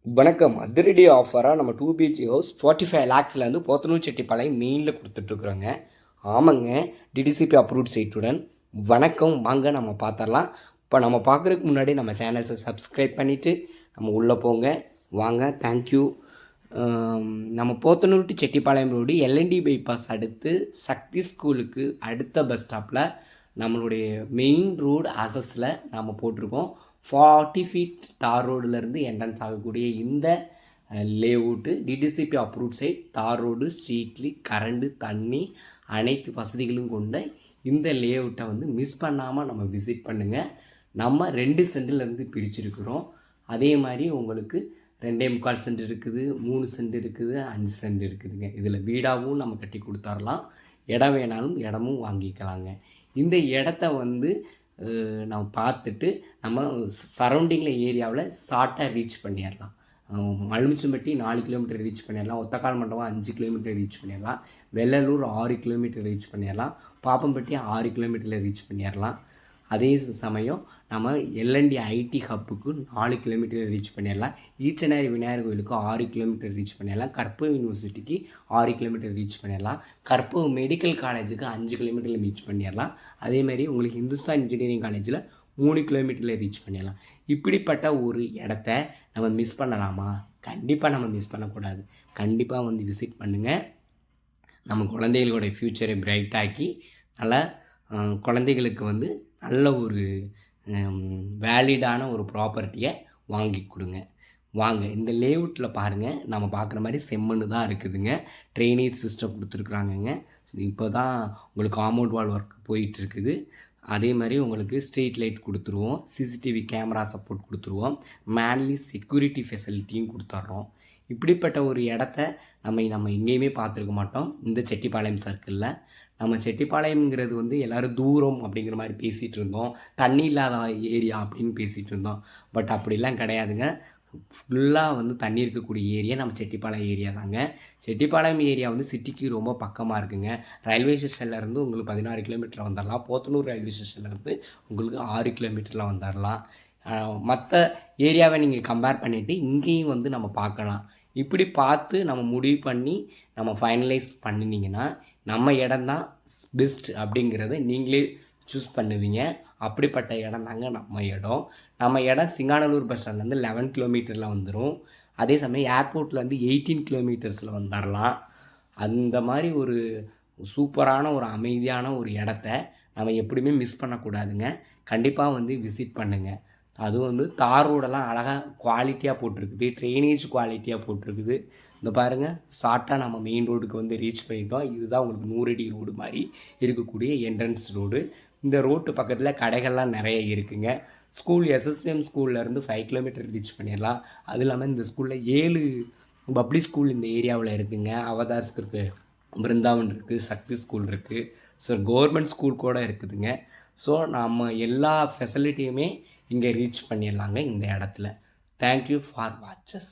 வணக்கம். அதிரடி ஆஃபராக நம்ம 2 பிஹெச்கே ஹவுஸ் 45 லேக்ஸ்லேருந்து போத்தனூர் செட்டிப்பாளையம் மெயினில் கொடுத்துட்ருக்குறோங்க. ஆமாங்க, டிடிசிபி அப்ரூவ்ட் சைட்டுடன். வணக்கம், வாங்க நம்ம பார்த்துடலாம். இப்போ நம்ம பார்க்குறதுக்கு முன்னாடி நம்ம சேனல்ஸை சப்ஸ்கிரைப் பண்ணிவிட்டு நம்ம உள்ளே போங்க. வாங்க, தேங்க்யூ. நம்ம Pothanur to Chettipalayam road L N T bypass அடுத்து சக்தி ஸ்கூலுக்கு அடுத்த பஸ் ஸ்டாப்பில் நம்மளுடைய மெயின் ரோடு அசஸில் நம்ம போட்டிருக்கோம். 40 ஃபீட் தார் ரோடுலேருந்து என்ட்ரன்ஸ் ஆகக்கூடிய இந்த லேஅவுட்டு டிடிசிபி அப்ரூவ்ட் சைட், தார் ரோடு, ஸ்ட்ரீட்லி, கரண்டு, தண்ணி அனைத்து வசதிகளும் கொண்ட இந்த லேஅவுட்டை வந்து மிஸ் பண்ணாமல் நம்ம விசிட் பண்ணுங்கள். நம்ம 2 சென்டிலேருந்து பிரிச்சுருக்குறோம். அதே மாதிரி உங்களுக்கு 2.25 சென்ட் இருக்குது, 3 சென்ட் இருக்குது, 5 சென்ட் இருக்குதுங்க. இதில் வீடாகவும் நம்ம கட்டி கொடுத்துர்லாம், இடம் வேணாலும் இடமும் வாங்கிக்கலாங்க. இந்த இடத்த வந்து நம்ம பார்த்துட்டு நம்ம சரௌண்டிங்கில் ஏரியாவில் ஷார்ட்டாக ரீச் பண்ணிடலாம். மலுமிச்சம்பட்டி 4 கிலோமீட்டர் ரீச் பண்ணிடலாம், ஒத்தக்கால் மண்டபம் 5 கிலோமீட்டர் ரீச் பண்ணிடலாம், வெள்ளலூர் 6 கிலோமீட்டர் ரீச் பண்ணிடலாம், பாப்பம்பட்டி 6 கிலோமீட்டரில் ரீச் பண்ணிடலாம். அதே சமயம் நம்ம எல்என்டி ஐடி ஹப்புக்கு 4 கிலோமீட்டர் ரீச் பண்ணிடலாம், ஈச்சனாரி விநாயகர் கோயிலுக்கு 6 கிலோமீட்டர் ரீச் பண்ணிடலாம், கற்பகம் யூனிவர்சிட்டிக்கு 6 கிலோமீட்டர் ரீச் பண்ணிடலாம், கற்பகம் மெடிக்கல் காலேஜுக்கு 5 கிலோமீட்டரில் ரீச் பண்ணிடலாம். அதேமாதிரி உங்களுக்கு ஹிந்துஸ்தான் இன்ஜினியரிங் காலேஜில் 3 கிலோமீட்டரில் ரீச் பண்ணிடலாம். இப்படிப்பட்ட ஒரு இடத்த நம்ம மிஸ் பண்ணலாமா? கண்டிப்பாக நம்ம மிஸ் பண்ணக்கூடாது. கண்டிப்பாக வந்து விசிட் பண்ணுங்கள். நம்ம குழந்தைகளோட ஃப்யூச்சரை பிரைட்டாக்கி நல்லா குழந்தைகளுக்கு வந்து நல்ல ஒரு வேலிடான ஒரு ப்ராப்பர்ட்டியை வாங்கி கொடுங்க. வாங்க, இந்த லேஅவுட்டில் பாருங்கள், நம்ம பார்க்குற மாதிரி செம்மண்ணு தான் இருக்குதுங்க. ட்ரைனேஜ் சிஸ்டம் கொடுத்துருக்குறாங்கங்க. இப்போ தான் உங்களுக்கு காம்பவுண்ட் வால் ஒர்க் போயிட்டுருக்குது. அதே மாதிரி உங்களுக்கு ஸ்ட்ரீட் லைட் கொடுத்துருவோம், சிசிடிவி கேமரா சப்போர்ட் கொடுத்துருவோம், மேன்லி செக்யூரிட்டி ஃபெசிலிட்டியும் கொடுத்துட்றோம். இப்படிப்பட்ட ஒரு இடத்த நம்ம எங்கேயுமே பார்த்துருக்க மாட்டோம் இந்த செட்டிப்பாளையம் சர்க்கிளில். நம்ம செட்டிப்பாளையம்ங்கிறது வந்து எல்லோரும் தூரம் அப்படிங்கிற மாதிரி பேசிகிட்டு இருந்தோம், தண்ணி இல்லாத ஏரியா அப்படின்னு பேசிகிட்டு இருந்தோம். பட் அப்படிலாம் கிடையாதுங்க. ஃபுல்லாக வந்து தண்ணி இருக்கக்கூடிய ஏரியா நம்ம செட்டிப்பாளையம் ஏரியா தாங்க. செட்டிப்பாளையம் ஏரியா வந்து சிட்டிக்கு ரொம்ப பக்கமாக இருக்குங்க. ரயில்வே ஸ்டேஷன்லேருந்து உங்களுக்கு 16 கிலோமீட்டரில் வந்துடலாம், போத்தனூர் ரயில்வே ஸ்டேஷன்லேருந்து உங்களுக்கு 6 கிலோமீட்டரில் வந்துடலாம். மற்ற ஏரியாவை நீங்கள் கம்பேர் பண்ணிவிட்டு இங்கேயும் வந்து நம்ம பார்க்கலாம். இப்படி பார்த்து நம்ம முடிவு பண்ணி நம்ம ஃபைனலைஸ் பண்ணினீங்கன்னா நம்ம இடம்தான் பெஸ்ட் அப்படிங்கிறத நீங்களே சூஸ் பண்ணுவீங்க. அப்படிப்பட்ட இடம் தாங்க நம்ம இடம். நம்ம இடம் சிங்கானல்லூர் பஸ் ஸ்டாண்ட்லேருந்து 11 கிலோமீட்டரில் வந்துடும். அதே சமயம் ஏர்போர்ட்லேருந்து 18 கிலோமீட்டர்ஸில் வந்துடலாம். அந்த மாதிரி ஒரு சூப்பரான ஒரு அமைதியான ஒரு இடத்த நம்ம எப்படியுமே மிஸ் பண்ணக்கூடாதுங்க. கண்டிப்பாக வந்து விசிட் பண்ணுங்கள். அதுவும் வந்து தார் ரோடெல்லாம் அழகாக குவாலிட்டியாக போட்டிருக்குது, ட்ரைனேஜ் குவாலிட்டியாக போட்டிருக்குது. இந்த பாருங்கள், ஷார்ட்டாக நம்ம மெயின் ரோடுக்கு வந்து ரீச் பண்ணிட்டோம். இதுதான் உங்களுக்கு 100 அடி ரோடு மாதிரி இருக்கக்கூடிய என்ட்ரன்ஸ் ரோடு. இந்த ரோட்டு பக்கத்தில் கடைகள்லாம் நிறைய இருக்குங்க. ஸ்கூல் எஸ்எஸ்விஎம் ஸ்கூல்லேருந்து 5 கிலோமீட்டர் ரீச் பண்ணிடலாம். அது இல்லாமல் இந்த ஸ்கூலில் 7 பப்ளிக் ஸ்கூல் இந்த ஏரியாவில் இருக்குதுங்க. அவதார்ஸ்க்கு இருக்குது, பிருந்தாவன் இருக்குது, சக்தி ஸ்கூல் இருக்குது, ஸோ கவர்மெண்ட் ஸ்கூல் கூட இருக்குதுங்க. ஸோ நம்ம எல்லா ஃபெசிலிட்டியுமே இங்கே ரீச் பண்ணிடலாங்க இந்த இடத்துல. Thank you for watches.